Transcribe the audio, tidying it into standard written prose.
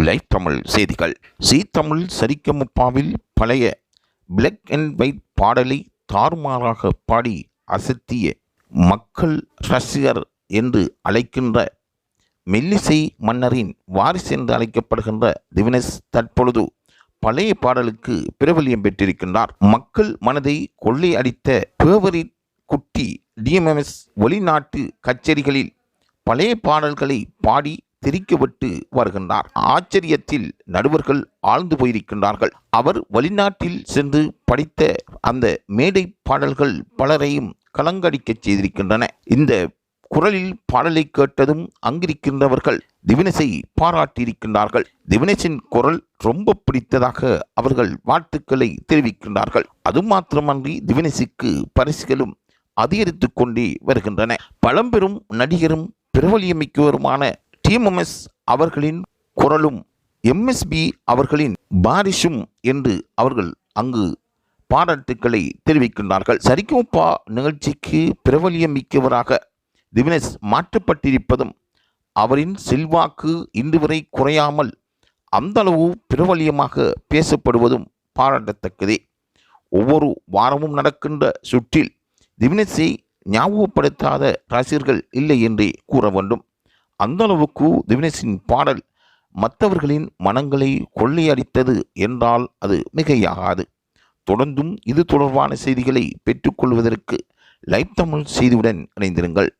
Live Tamil செய்திகள். C Tamil சரிகமபாவில் பழைய black and white பாடலை தாறுமாறாக பாடி அசத்திய மக்கள் ரசிகர் என்று அழைக்கின்ற மெல்லிசை மன்னரின் வாரிசு என்று அழைக்கப்படுகின்ற திவினேஷ் தற்பொழுது பழைய பாடலுக்கு பிரபல்யம் பெற்றிருக்கின்றார். மக்கள் மனதை கொள்ளை அடித்த பேவரிட் குட்டி டிஎம்எஸ் வெளிநாட்டு கச்சேரிகளில் பழைய பாடல்களை பாடி தெரிக்கப்பட்டு வருகின்றார். ஆச்சரியத்தில் நடுவர்கள் ஆழ்ந்து போயிருக்கின்றார்கள். அவர் வெளிநாட்டில் சென்று படித்த அந்த மேடை பாடல்கள் பலரையும் கலங்கடிக்க செய்திருக்கின்றன. இந்த குரலில் பாடலை கேட்டதும் அங்கிருக்கின்றவர்கள் திவினேஷை பாராட்டியிருக்கின்றார்கள். திவினேஷின் குரல் ரொம்ப பிடித்ததாக அவர்கள் வாழ்த்துக்களை தெரிவிக்கின்றார்கள். அது மாத்திரமன்றி திவினேஷுக்கு பரிசுகளும் அதிகரித்து கொண்டே வருகின்றன. பழம்பெரும் நடிகரும் பிரபலியமிக்கவருமான டிஎம்எஸ் அவர்களின் குரலும் எம்எஸ்பி அவர்களின் பாரிஷும் என்று அவர்கள் அங்கு பாராட்டுக்களை தெரிவிக்கின்றார்கள். சரிகமபா நிகழ்ச்சிக்கு பிரபலியமிக்கவராக திவினேஷ் மாற்றப்பட்டிருப்பதும் அவரின் செல்வாக்கு இன்று வரை குறையாமல் அந்த அளவு பிரபலியமாக பேசப்படுவதும் பாராட்டத்தக்கதே. ஒவ்வொரு வாரமும் நடக்கின்ற சுற்றில் திவினேஷை ஞாபகப்படுத்தாத ரசிகர்கள் இல்லை என்றே கூற வேண்டும். அந்த அளவுக்கு திவினேஷின் பாடல் மற்றவர்களின் மனங்களை கொள்ளையடித்தது என்றால் அது மிகையாகாது. தொடர்ந்தும் இது தொடர்பான செய்திகளை பெற்றுக்கொள்வதற்கு லைவ் தமிழ் செய்தியுடன் இணைந்திருங்கள்.